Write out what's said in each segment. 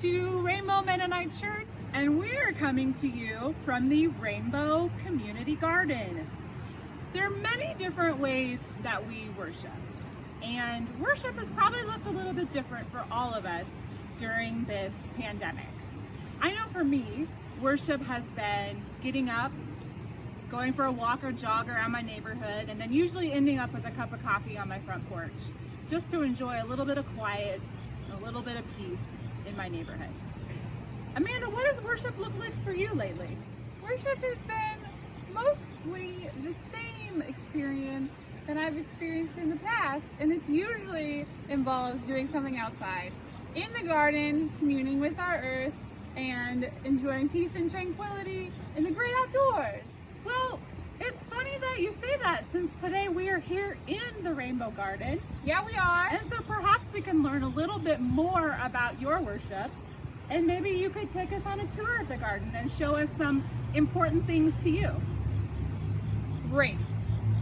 to Rainbow Mennonite Church, and we're coming to you from the Rainbow Community Garden. There are many different ways that we worship, and worship has probably looked a little bit different for all of us during this pandemic. I know for me, worship has been getting up, going for a walk or jog around my neighborhood, and then usually ending up with a cup of coffee on my front porch, just to enjoy a little bit of quiet and a little bit of peace in my neighborhood. Amanda, what does worship look like for you lately? Worship has been mostly the same experience that I've experienced in the past, and it usually involves doing something outside, in the garden, communing with our earth, and enjoying peace and tranquility in the great outdoors. Well, it's funny that you say that, since today we are here in the Rainbow Garden. Yeah, we are. And so perhaps we can learn a little bit more about your worship, and maybe you could take us on a tour of the garden and show us some important things to you. Great.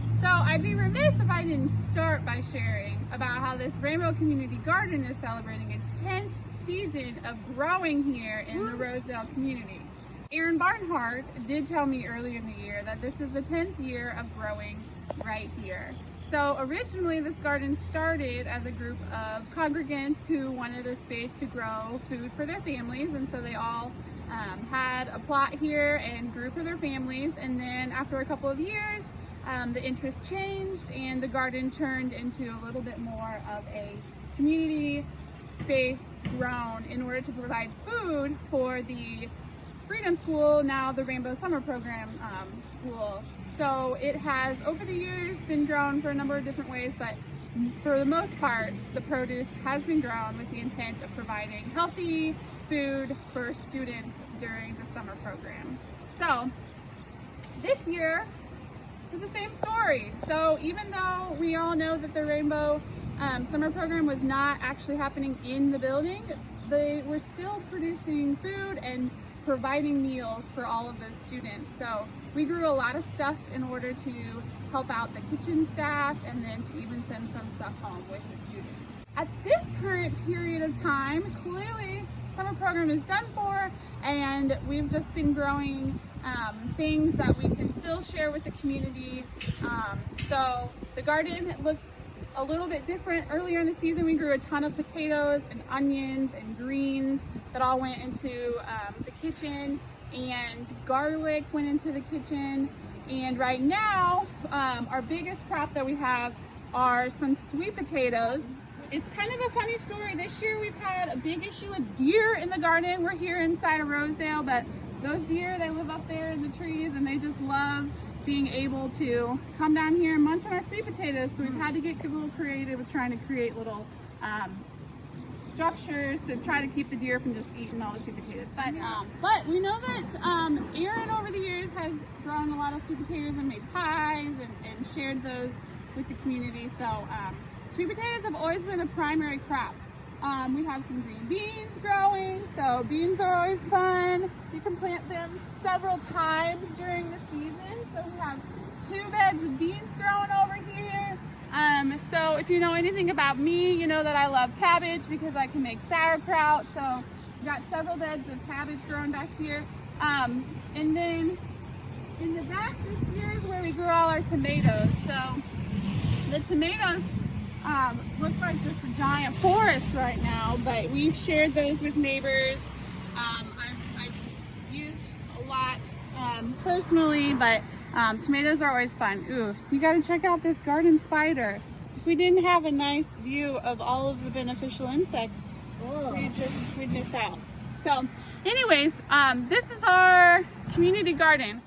So I'd be remiss if I didn't start by sharing about how this Rainbow Community Garden is celebrating its 10th season of growing here in the Rosedale community. Aaron Barnhart did tell me earlier in the year that this is the 10th year of growing right here. So originally this garden started as a group of congregants who wanted a space to grow food for their families, and so they all had a plot here and grew for their families. And then after a couple of years, the interest changed and the garden turned into a little bit more of a community space grown in order to provide food for the Freedom School, now the Rainbow Summer Program school. So it has over the years been grown for a number of different ways, but for the most part the produce has been grown with the intent of providing healthy food for students during the summer program. So this year is the same story. So even though we all know that the Rainbow Summer Program was not actually happening in the building, they were still producing food and providing meals for all of those students. So we grew a lot of stuff in order to help out the kitchen staff and then to even send some stuff home with the students. At this current period of time, clearly summer program is done for, and we've just been growing things that we can still share with the community. So the garden looks a little bit different. Earlier in the season we grew a ton of potatoes and onions and greens that all went into the kitchen, and garlic went into the kitchen. And right now our biggest crop that we have are some sweet potatoes. It's kind of a funny story. This year we've had a big issue with deer in the garden. We're here inside of Rosedale, but those deer, they live up there in the trees and they just love being able to come down here and munch on our sweet potatoes. So we've had to get a little creative with trying to create little structures to try to keep the deer from just eating all the sweet potatoes. But we know that Aaron over the years has grown a lot of sweet potatoes and made pies and shared those with the community. So sweet potatoes have always been a primary crop. We have some green beans growing, so beans are always fun. You can plant them several times during the season. So we have 2 beds of beans growing over here. So if you know anything about me, you know that I love cabbage because I can make sauerkraut. So we've got several beds of cabbage growing back here. And then in the back this year is where we grew all our tomatoes. So the tomatoes look like just a giant forest right now, but we've shared those with neighbors. I've used a lot personally, but tomatoes are always fun. Ooh, you gotta check out this garden spider. If we didn't have a nice view of all of the beneficial insects, we'd miss out. So anyways, this is our community garden.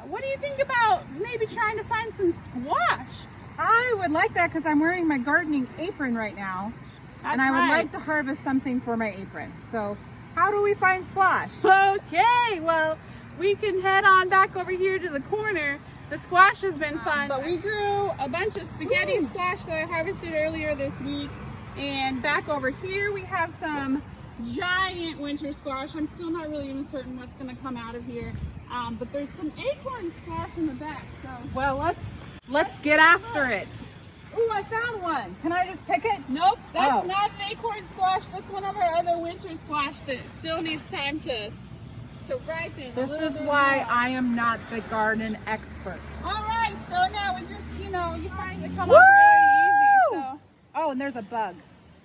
What do you think about maybe trying to find some squash? I would like that because I'm wearing my gardening apron right now. That's and I would right. like to harvest something for my apron. So how do we find squash? Okay, well, we can head on back over here to the corner. The squash has been fun, but we grew a bunch of spaghetti squash that I harvested earlier this week. And back over here we have some giant winter squash. I'm still not really even certain what's going to come out of here. But there's some acorn squash in the back. So Well, let's get after it. Ooh, I found one. Can I just pick it? nope, that's Oh. not an acorn squash. That's one of our other winter squash that still needs time to ripen. a This little is bit why more. I am not the garden expert. All right, so now we just, you find they come Woo! up really easy. Oh, and there's a bug.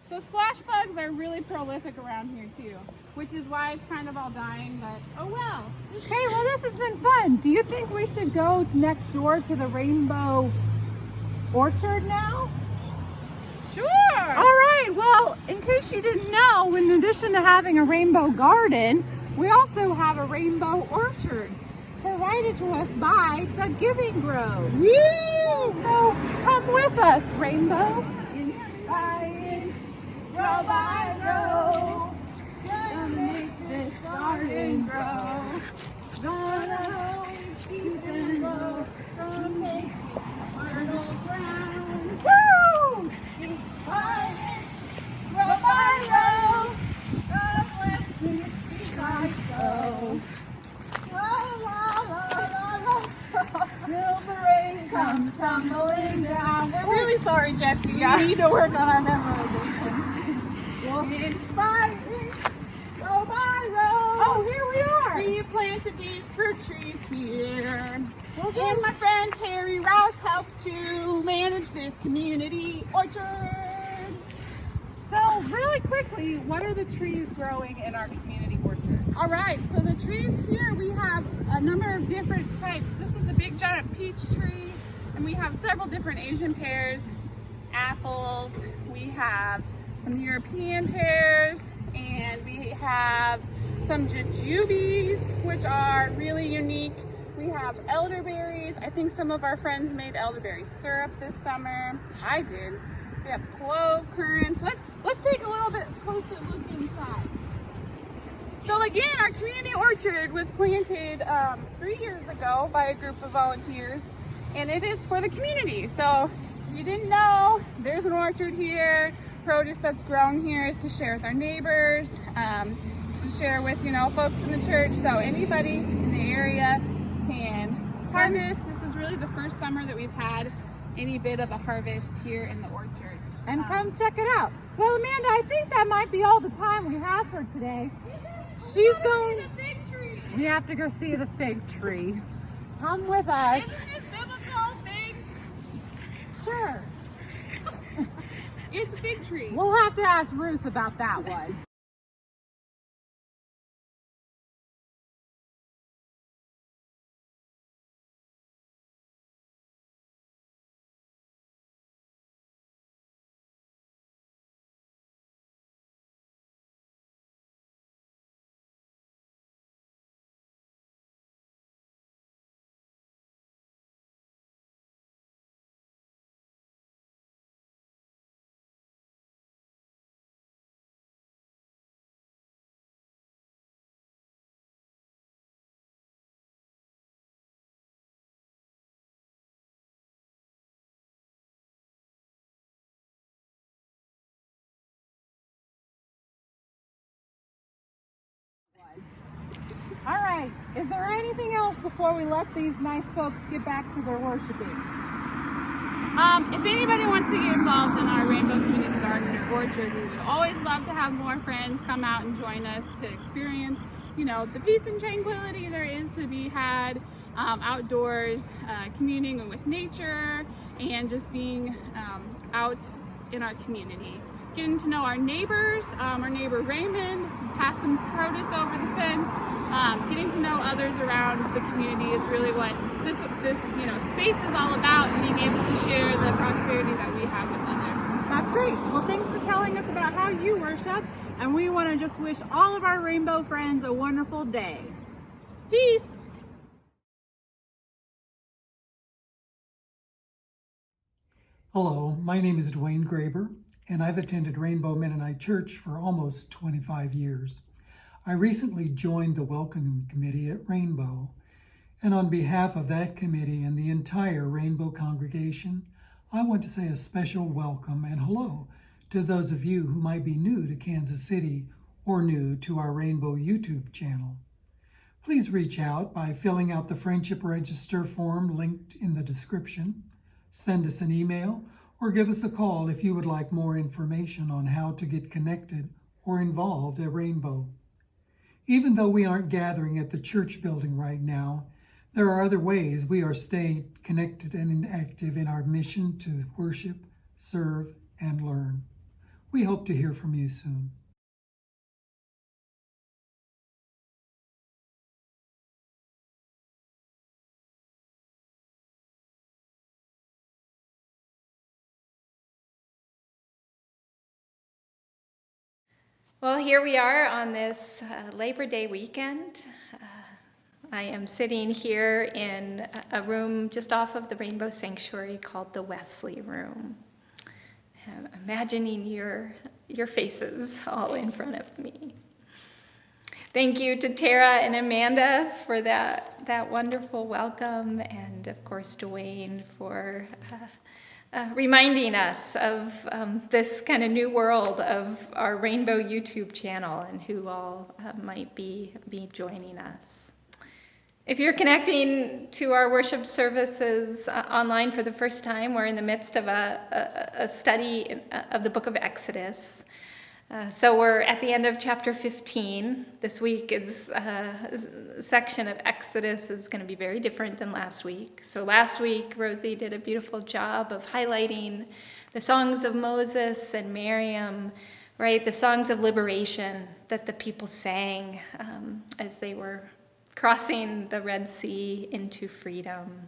So squash bugs are really prolific around here too, which is why it's kind of all dying, but oh well. Hey, well, this has been fun. Do you think we should go next door to the Rainbow Orchard now? Sure. All right, well, in case you didn't know, in addition to having a rainbow garden, we also have a rainbow orchard provided to us by the Giving Grove. Woo! So come with us, Rainbow. Inspiring, row by row, gonna make this garden grow. Gonna keep it low, gonna make it fertile ground. Woo! Inspiring, row by row, God bless me, seeds I sow. La la la la la. Till the rain comes tumbling down. We're really sorry, Jesse. We need to work on our memorization. We'll be inspiring, row by row. Oh, here we are. We planted these fruit trees here. And my friend Terry Ross helps to manage this community orchard. So, really quickly, what are the trees growing in our community orchard? All right, so the trees here, we have a number of different types. This is a big giant peach tree, and we have several different Asian pears, apples, we have some European pears, and we have some jujubes, which are really unique. We have elderberries. I think some of our friends made elderberry syrup this summer. I did. We have clove currants. Let's take a little bit closer look inside. So again, our community orchard was planted 3 years ago by a group of volunteers, and it is for the community. So if you didn't know, there's an orchard here. Produce that's grown here is to share with our neighbors, to share with folks in the church. So anybody in the area can harvest. This is really the first summer that we've had any bit of a harvest here in the orchard. And come check it out. Well, Amanda, I think that might be all the time we have for today. She's going. The fig tree. We have to go see the fig tree. Come with us. Isn't this biblical figs? Sure. It's a fig tree. We'll have to ask Ruth about that one. All right. Is there anything else before we let these nice folks get back to their worshiping? If anybody wants to get involved in our Rainbow Community Garden or Orchard, we would always love to have more friends come out and join us to experience, the peace and tranquility there is to be had outdoors, communing with nature, and just being out in our community. Getting to know our neighbors, our neighbor Raymond, pass some produce over the fence. Getting to know others around the community is really what this space is all about, and being able to share the prosperity that we have with others. That's great. Well, thanks for telling us about how you worship, and we want to just wish all of our rainbow friends a wonderful day. Peace. Hello, my name is Dwayne Graber, and I've attended Rainbow Mennonite Church for almost 25 years. I recently joined the Welcoming Committee at Rainbow, and on behalf of that committee and the entire Rainbow congregation, I want to say a special welcome and hello to those of you who might be new to Kansas City or new to our Rainbow YouTube channel. Please reach out by filling out the Friendship Register form linked in the description, send us an email, or give us a call if you would like more information on how to get connected or involved at Rainbow. Even though we aren't gathering at the church building right now, there are other ways we are staying connected and active in our mission to worship, serve, and learn. We hope to hear from you soon. Well, here we are on this Labor Day weekend. I am sitting here in a room just off of the Rainbow Sanctuary called the Wesley Room. I'm imagining your faces all in front of me. Thank you to Tara and Amanda for that wonderful welcome, and of course Dwayne for reminding us of this kind of new world of our Rainbow YouTube channel and who all might be joining us. If you're connecting to our worship services online for the first time, we're in the midst of a study of the book of Exodus. So we're at the end of chapter 15. This week is a section of Exodus is going to be very different than last week. So last week, Rosie did a beautiful job of highlighting the songs of Moses and Miriam, right? The songs of liberation that the people sang as they were crossing the Red Sea into freedom,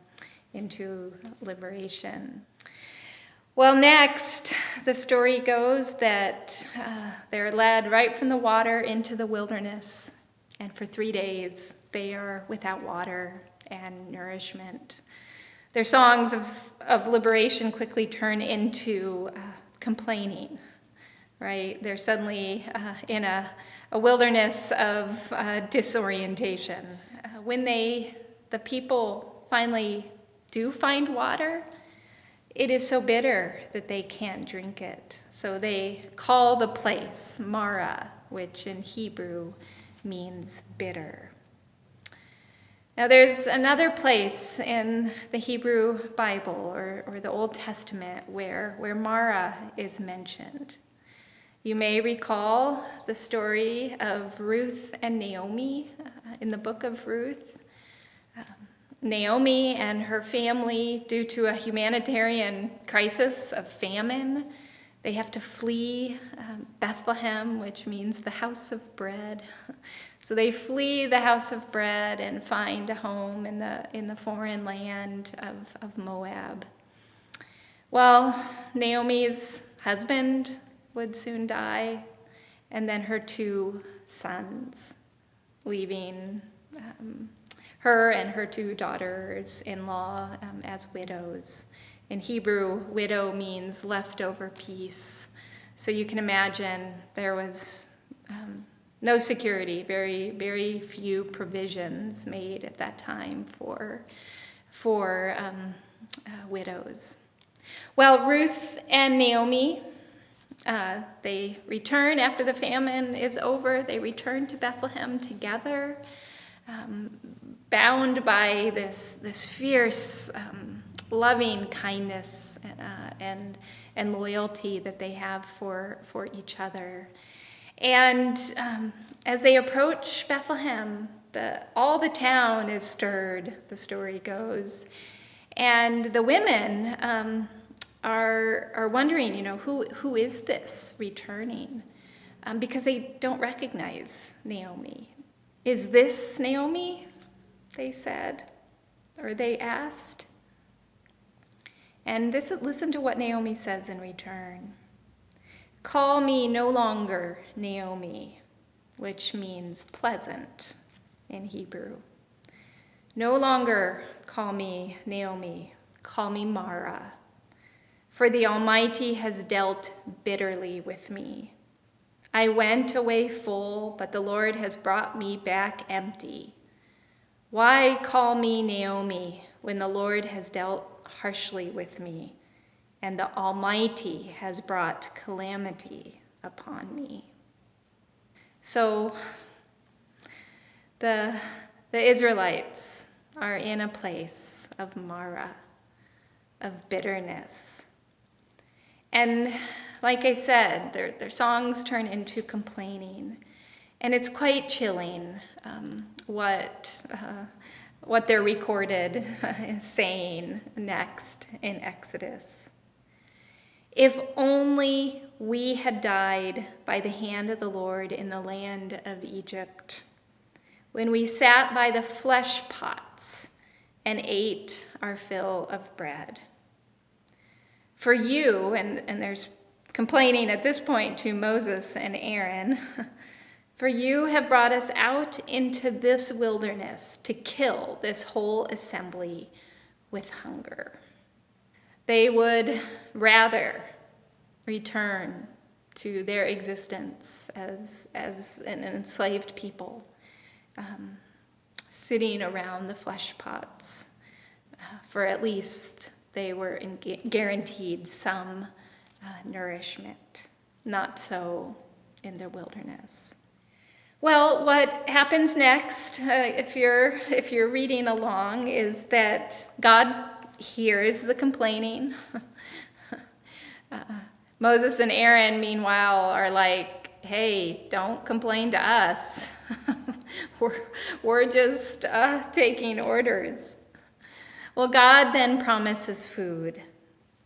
into liberation. Well, next, the story goes that they're led right from the water into the wilderness, and for 3 days they are without water and nourishment. Their songs of liberation quickly turn into complaining, right? They're suddenly in a wilderness of disorientation. When the people finally do find water, it is so bitter that they can't drink it. So they call the place Marah, which in Hebrew means bitter. Now there's another place in the Hebrew Bible or the Old Testament where Marah is mentioned. You may recall the story of Ruth and Naomi in the book of Ruth. Naomi and her family, due to a humanitarian crisis of famine, they have to flee Bethlehem, which means the house of bread. So they flee the house of bread and find a home in the foreign land of Moab. Well, Naomi's husband would soon die, and then her 2 sons, leaving her and her 2 daughters-in-law as widows. In Hebrew, widow means leftover piece. So you can imagine there was no security, very, very few provisions made at that time for widows. Well, Ruth and Naomi, they return after the famine is over. They return to Bethlehem together, bound by this fierce, loving kindness and loyalty that they have for each other. And as they approach Bethlehem, all the town is stirred, the story goes. And the women are wondering, who is this returning? Because they don't recognize Naomi. Is this Naomi? They said, or they asked. And listen to what Naomi says in return. Call me no longer Naomi, which means pleasant in Hebrew. No longer call me Naomi, call me Mara, for the Almighty has dealt bitterly with me. I went away full, but the Lord has brought me back empty. Why call me Naomi when the Lord has dealt harshly with me and the Almighty has brought calamity upon me? So the Israelites are in a place of Mara, of bitterness. And like I said, their songs turn into complaining. And it's quite chilling what they're recorded is saying next in Exodus. If only we had died by the hand of the Lord in the land of Egypt, when we sat by the flesh pots and ate our fill of bread. For you, and there's complaining at this point to Moses and Aaron, for you have brought us out into this wilderness to kill this whole assembly with hunger. They would rather return to their existence as an enslaved people, sitting around the flesh pots, for at least they were guaranteed some nourishment. Not so in the wilderness. Well, what happens next, if you're reading along, is that God hears the complaining. Moses and Aaron, meanwhile, are like, hey, don't complain to us. we're just taking orders. Well, God then promises food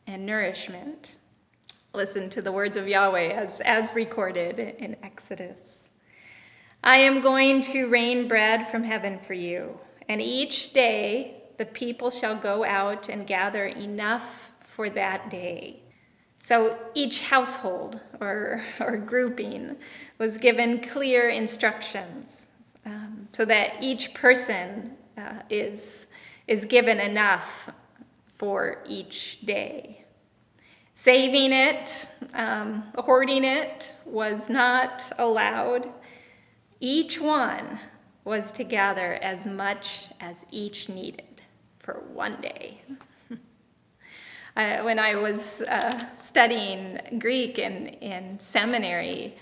and nourishment. Listen to the words of Yahweh as recorded in Exodus. I am going to rain bread from heaven for you, and each day the people shall go out and gather enough for that day. So each household or grouping was given clear instructions so that each person is given enough for each day. Saving it, hoarding it was not allowed. Each one was to gather as much as each needed for one day. When I was studying Greek in seminary,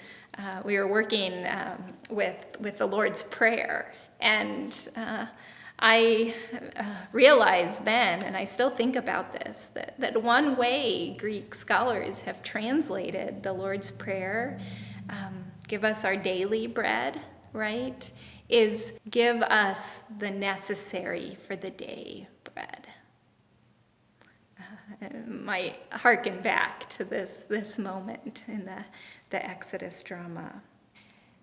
we were working with the Lord's Prayer, and I realized then, and I still think about this, that one way Greek scholars have translated the Lord's Prayer, give us our daily bread, right, is give us the necessary for the day bread. Might harken back to this moment in the Exodus drama.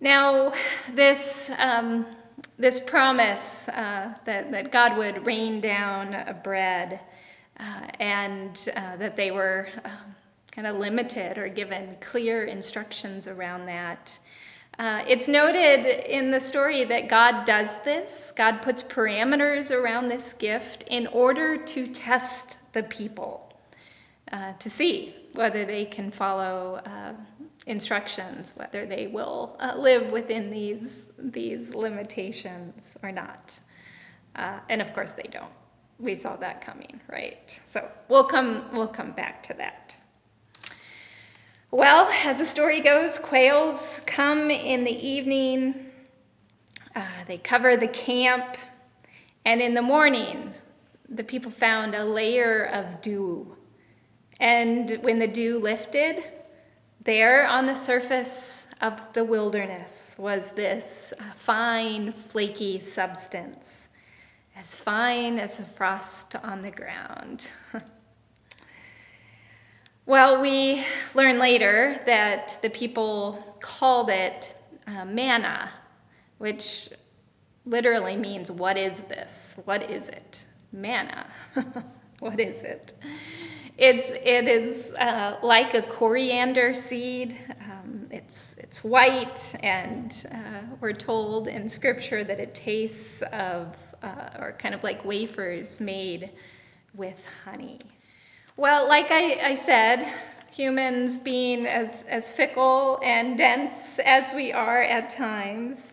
Now, this promise that God would rain down a bread and that they were kind of limited or given clear instructions around that. It's noted in the story that God does this. God puts parameters around this gift in order to test the people, to see whether they can follow instructions, whether they will live within these limitations or not. And of course they don't. We saw that coming, right? So we'll come back to that. Well, as the story goes, quails come in the evening. They cover the camp, and in the morning, the people found a layer of dew. And when the dew lifted, there on the surface of the wilderness was this fine, flaky substance, as fine as the frost on the ground. Well, we learn later that the people called it manna, which literally means, what is this? What is it? Manna. What is it? It is like a coriander seed. It's white, and we're told in Scripture that it tastes of, or kind of like wafers made with honey. Well, like I said, humans being as fickle and dense as we are at times,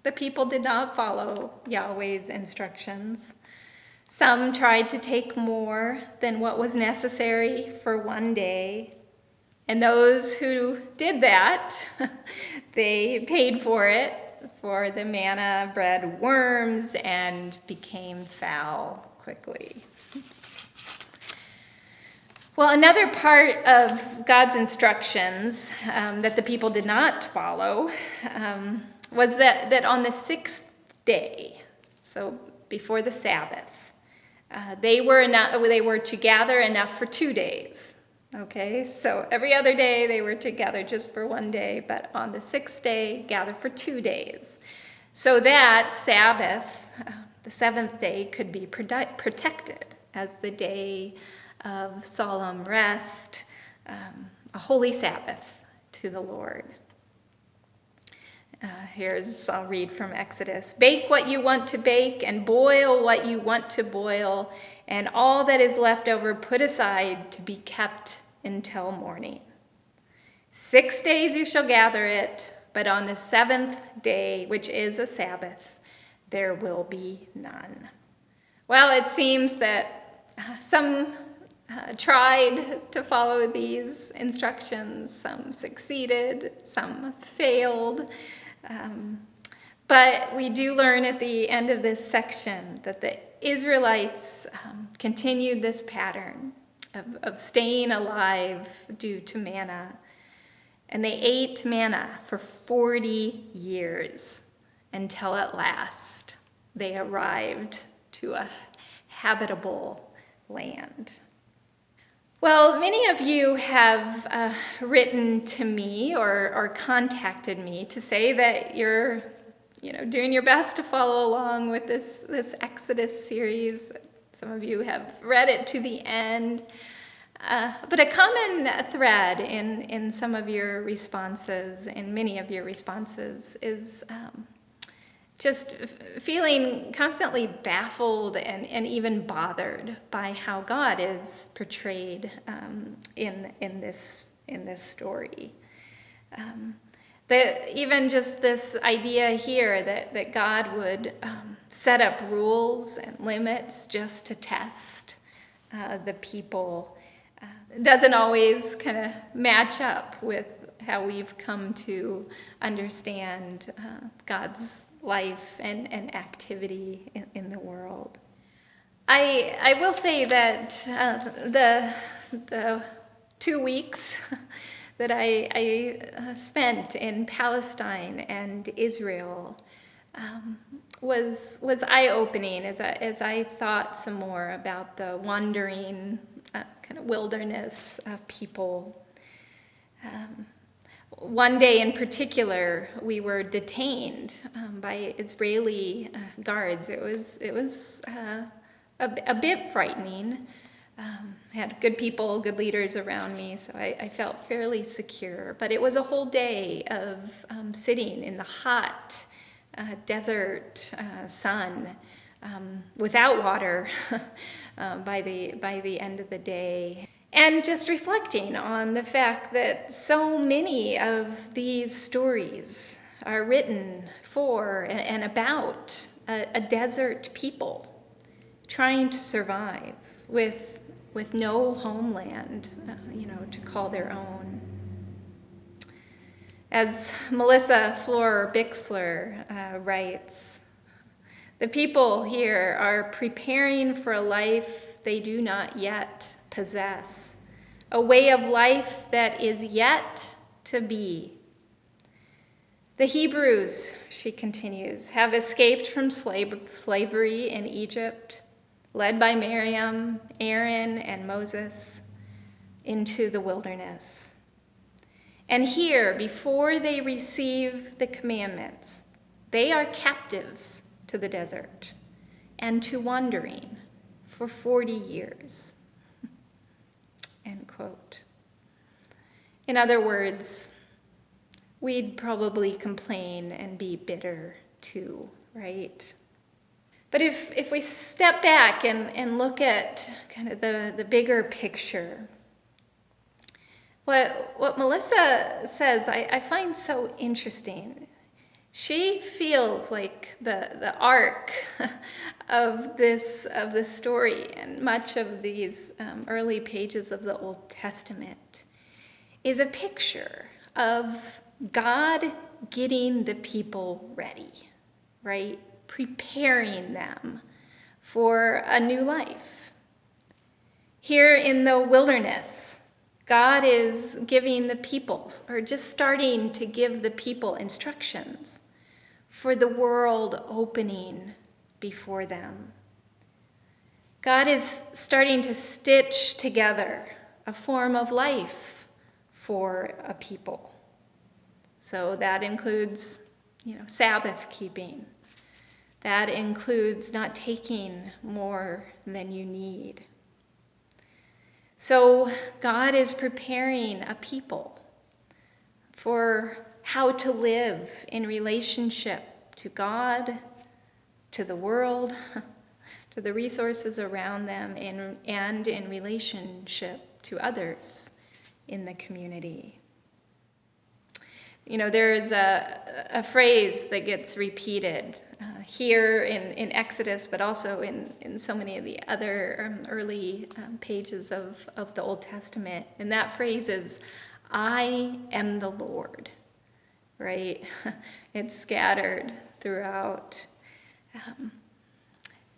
the people did not follow Yahweh's instructions. Some tried to take more than what was necessary for one day. And those who did that, they paid for it, for the manna bred worms and became foul quickly. Well, another part of God's instructions that the people did not follow was that on the sixth day, so before the Sabbath, they were to gather enough for 2 days. Okay, so every other day they were to gather just for 1 day, but on the sixth day, gather for 2 days. So that Sabbath, the seventh day, could be protected as the day of solemn rest, a holy Sabbath to the Lord. I'll read from Exodus. Bake what you want to bake and boil what you want to boil, and all that is left over put aside to be kept until morning. 6 days you shall gather it, but on the seventh day, which is a Sabbath, there will be none. Well, it seems that some tried to follow these instructions, some succeeded, some failed. But we do learn at the end of this section that the Israelites continued this pattern of staying alive due to manna. And they ate manna for 40 years until at last they arrived to a habitable land. Well, many of you have written to me or contacted me to say that you're doing your best to follow along with this Exodus series. Some of you have read it to the end. But a common thread in some of your responses, in many of your responses, is just feeling constantly baffled and even bothered by how God is portrayed in this story. Even just this idea here that God would set up rules and limits just to test the people doesn't always kind of match up with how we've come to understand God's life and activity in the world. I will say that the 2 weeks that I spent in Palestine and Israel was eye-opening as I thought some more about the wandering kind of wilderness of people. One day in particular, we were detained by Israeli guards. It was a bit frightening. I had good people, good leaders around me, so I felt fairly secure. But it was a whole day of sitting in the hot desert sun without water by the end of the day. And just reflecting on the fact that so many of these stories are written for and about a desert people trying to survive with no homeland, to call their own. As Melissa Fleur Bixler writes, the people here are preparing for a life they do not yet possess, a way of life that is yet to be. The Hebrews, she continues, have escaped from slavery in Egypt, led by Miriam, Aaron, and Moses, into the wilderness. And here, before they receive the commandments, they are captives to the desert and to wandering for 40 years. End quote. In other words, we'd probably complain and be bitter too, right? But if we step back and look at kind of the bigger picture, what Melissa says I find so interesting. She feels like the arc of this story and much of these early pages of the Old Testament is a picture of God getting the people ready, right? Preparing them for a new life. Here in the wilderness, God is giving the people, or just starting to give the people, instructions for the world opening before them. God is starting to stitch together a form of life for a people. So that includes, Sabbath keeping. That includes not taking more than you need. So God is preparing a people for how to live in relationship to God, to the world, to the resources around them, and in relationship to others in the community. There's a phrase that gets repeated here in Exodus, but also in so many of the other early pages of the Old Testament. And that phrase is, "I am the Lord," right? It's scattered throughout.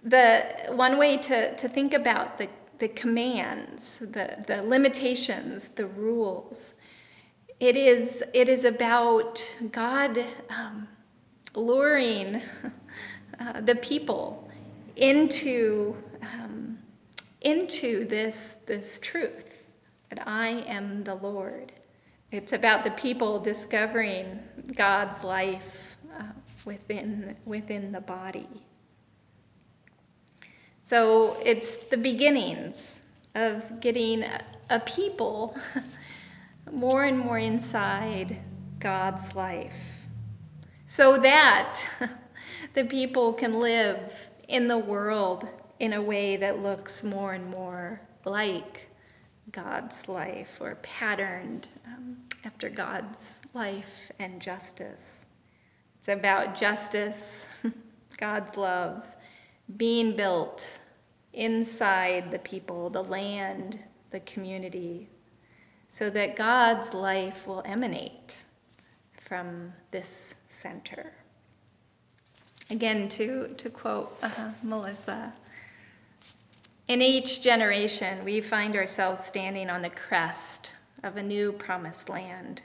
The one way to think about the commands, the limitations, the rules, it is about God luring the people into this truth that I am the Lord. It's about the people discovering God's life within the body. So it's the beginnings of getting a people more and more inside God's life, so that the people can live in the world in a way that looks more and more like God's life, or patterned after God's life and justice. It's about justice, God's love, being built inside the people, the land, the community, so that God's life will emanate from this center. Again, to quote Melissa, in each generation, we find ourselves standing on the crest of a new promised land,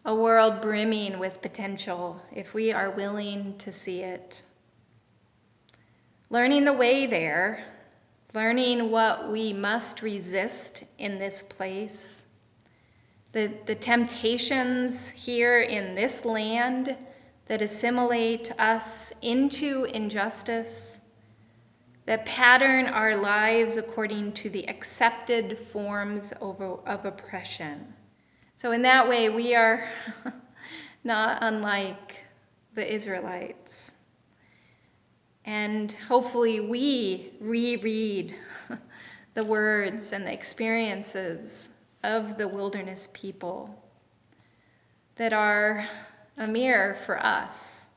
a world brimming with potential if we are willing to see it. Learning the way there, learning what we must resist in this place, the temptations here in this land that assimilate us into injustice, that pattern our lives according to the accepted forms of oppression. So in that way, we are not unlike the Israelites. And hopefully we reread the words and the experiences of the wilderness people that are a mirror for us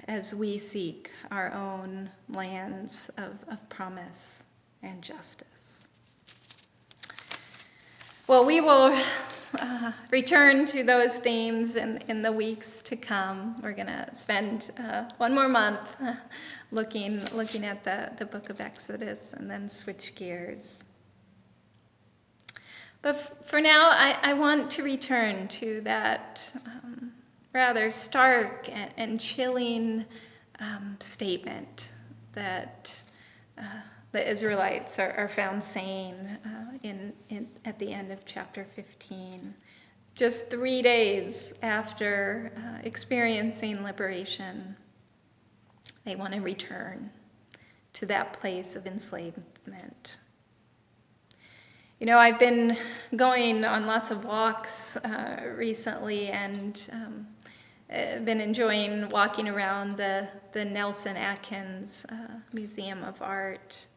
as we seek our own lands of promise and justice. Well, we will return to those themes in the weeks to come. We're going to spend one more month looking at the book of Exodus, and then switch gears. But for now, I want to return to that rather stark and chilling statement that the Israelites are found saying at the end of chapter 15. Just 3 days after experiencing liberation, they want to return to that place of enslavement. I've been going on lots of walks recently, and been enjoying walking around the Nelson Atkins Museum of Art.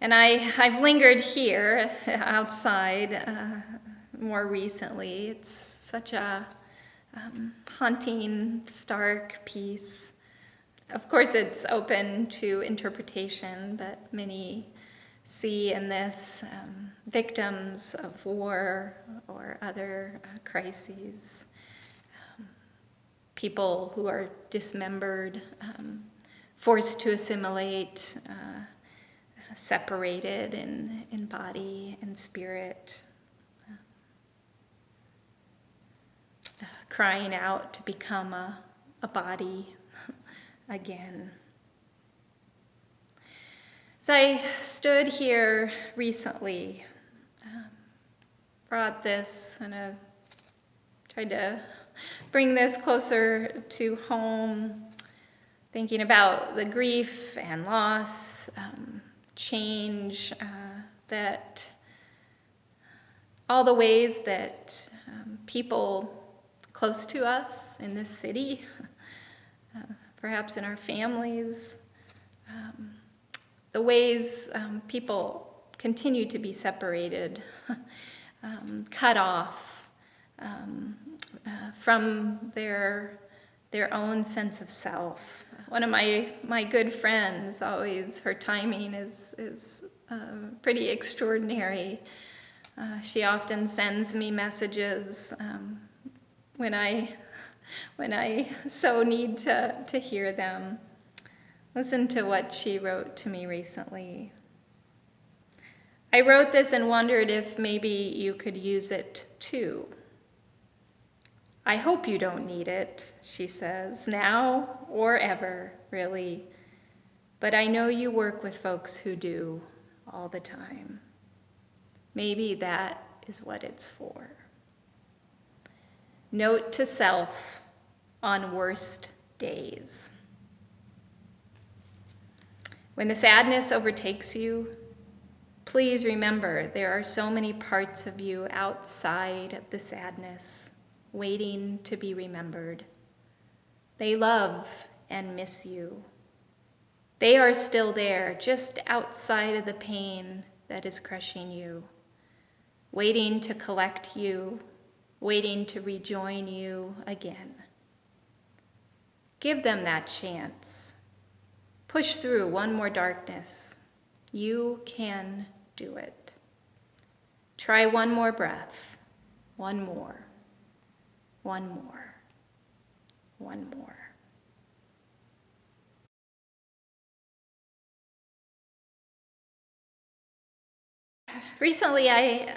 And I've lingered here outside more recently. It's such a haunting, stark piece. Of course, it's open to interpretation, but many see in this victims of war or other crises, people who are dismembered, forced to assimilate, separated in body and spirit, crying out to become a body again. As I stood here recently, brought this and tried to bring this closer to home, thinking about the grief and loss, change, that all the ways that people close to us in this city, perhaps in our families, the ways people continue to be separated, cut off from their own sense of self. One of my good friends, always her timing is pretty extraordinary. She often sends me messages when I so need to hear them. Listen to what she wrote to me recently. I wrote this and wondered if maybe you could use it too. I hope you don't need it, she says, now or ever, really. But I know you work with folks who do all the time. Maybe that is what it's for. Note to self on worst days. When the sadness overtakes you, please remember there are so many parts of you outside of the sadness, waiting to be remembered. They love and miss you. They are still there, just outside of the pain that is crushing you, waiting to collect you, waiting to rejoin you again. Give them that chance. Push through one more darkness. You can do it. Try one more breath, one more, one more, one more. Recently, I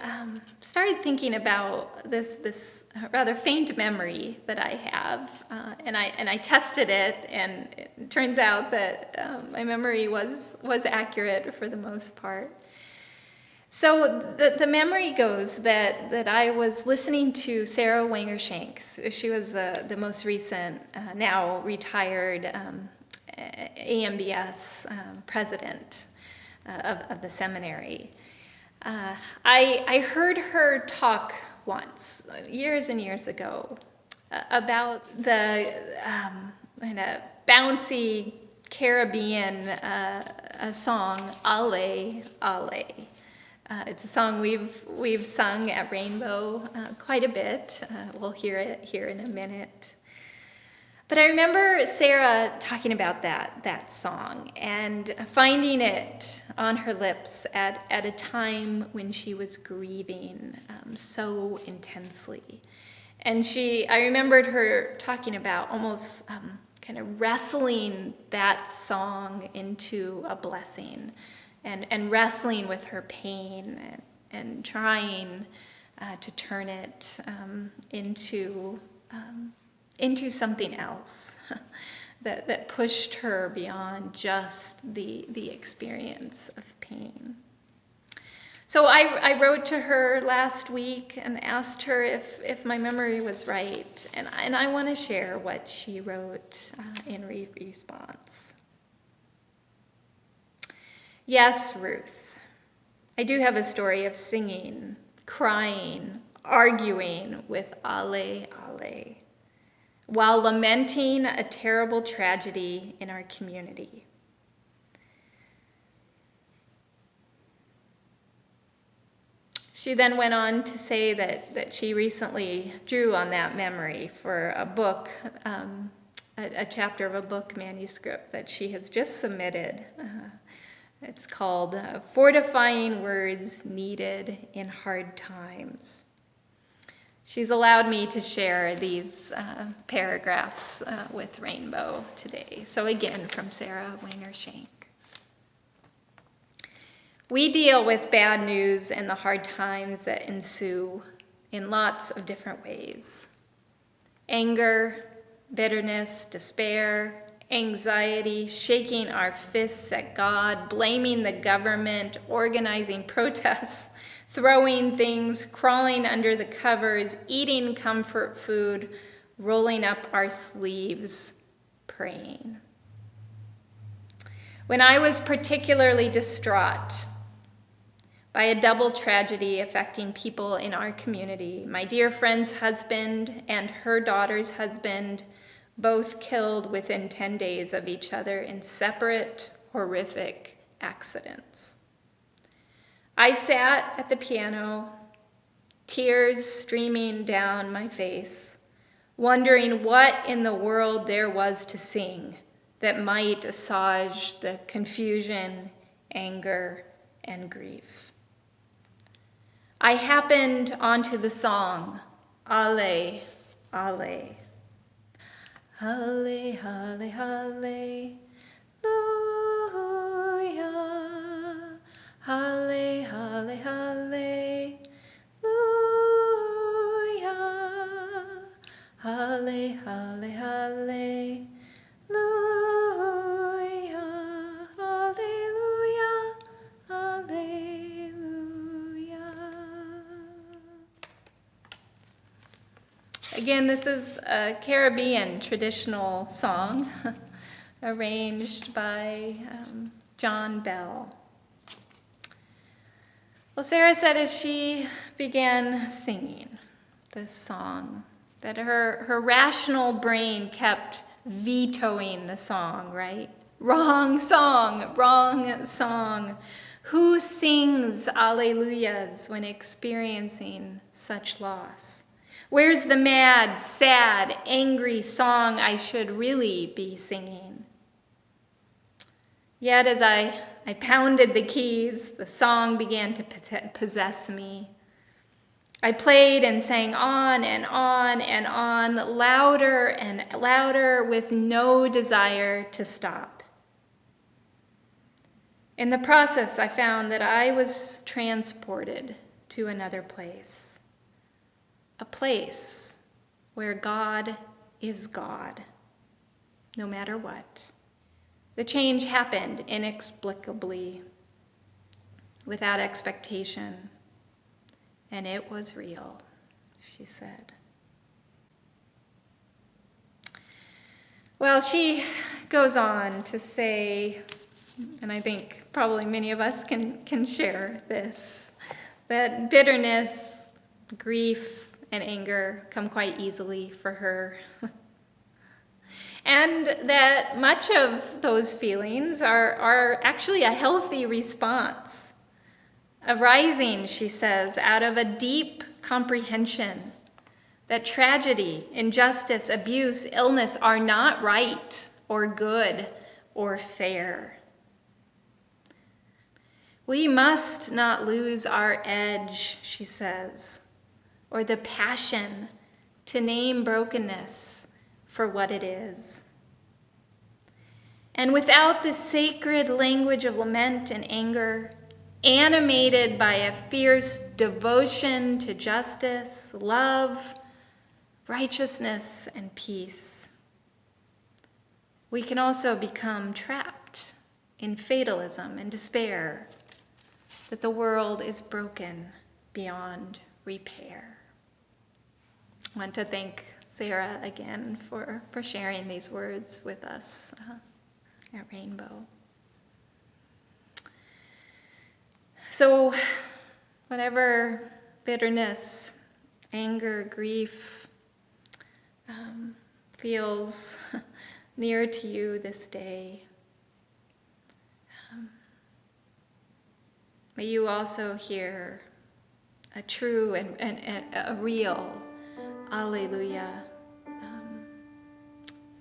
started thinking about this rather faint memory that I have, and I tested it, and it turns out that my memory was accurate for the most part. So the memory goes that I was listening to Sarah Wanger-Shanks. She was the most recent, now retired AMBS president of the seminary. I heard her talk once, years and years ago, about the kind of bouncy Caribbean song, Ale, Ale. It's a song we've sung at Rainbow quite a bit. We'll hear it here in a minute. But I remember Sarah talking about that song and finding it on her lips at a time when she was grieving so intensely. And I remembered her talking about almost kind of wrestling that song into a blessing and wrestling with her pain and trying to turn it into something else that pushed her beyond just the experience of pain. So I wrote to her last week and asked her if my memory was right, and I want to share what she wrote in response. Yes, Ruth, I do have a story of singing, crying, arguing with Ale, Ale, while lamenting a terrible tragedy in our community. She then went on to say that she recently drew on that memory for a book, a chapter of a book manuscript that she has just submitted. It's called Fortifying Words Needed in Hard Times. She's allowed me to share these paragraphs with Rainbow today. So again, from Sarah Winger-Shank. We deal with bad news and the hard times that ensue in lots of different ways. Anger, bitterness, despair, anxiety, shaking our fists at God, blaming the government, organizing protests, throwing things, crawling under the covers, eating comfort food, rolling up our sleeves, praying. When I was particularly distraught by a double tragedy affecting people in our community, my dear friend's husband and her daughter's husband, both killed within 10 days of each other in separate, horrific accidents. I sat at the piano, tears streaming down my face, wondering what in the world there was to sing that might assuage the confusion, anger, and grief. I happened onto the song, Ale, Ale. Halle, halle, hallelujah. Halle, halle, hallelujah. Halle, halle, hallelujah. Hallelujah. Hallelujah. Again, this is a Caribbean traditional song arranged by John Bell. Well, Sarah said as she began singing this song that her rational brain kept vetoing the song, right? Wrong song, wrong song. Who sings alleluias when experiencing such loss? Where's the mad, sad, angry song I should really be singing? Yet as I pounded the keys, the song began to possess me. I played and sang on and on and on, louder and louder, with no desire to stop. In the process, I found that I was transported to another place, a place where God is God, no matter what. The change happened inexplicably, without expectation, and it was real, she said. Well, she goes on to say, and I think probably many of us can share this, that bitterness, grief, and anger come quite easily for her. And that much of those feelings are actually a healthy response, arising, she says, out of a deep comprehension that tragedy, injustice, abuse, illness are not right or good or fair. We must not lose our edge, she says, or the passion to name brokenness for what it is. And without the sacred language of lament and anger, animated by a fierce devotion to justice, love, righteousness, and peace, we can also become trapped in fatalism and despair that the world is broken beyond repair. I want to thank Sarah again for sharing these words with us at Rainbow. So whatever bitterness, anger, grief feels near to you this day, may you also hear a true and a real Alleluia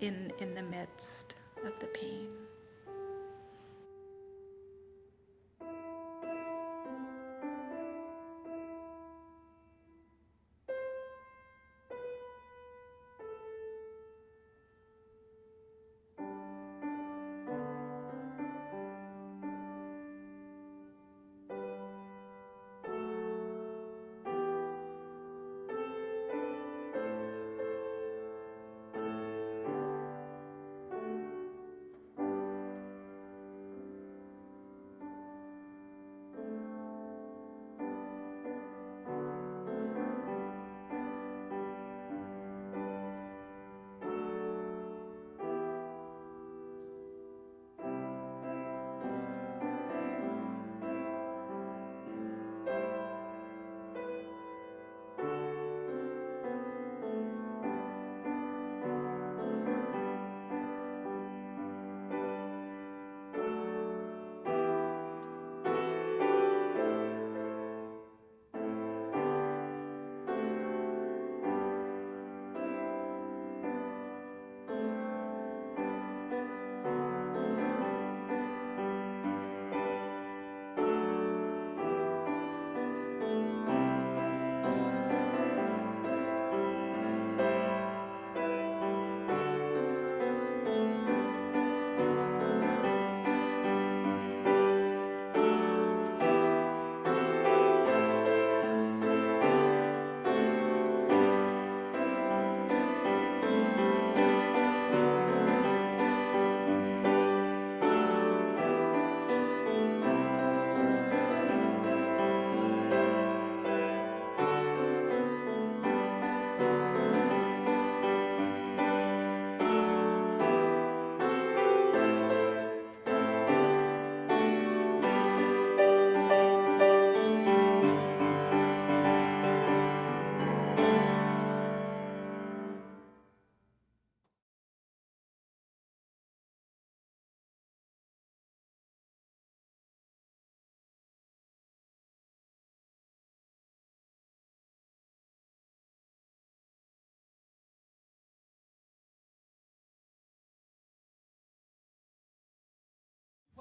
in the midst of the pain.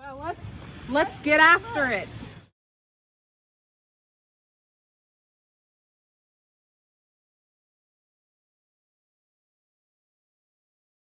Well, let's get after it.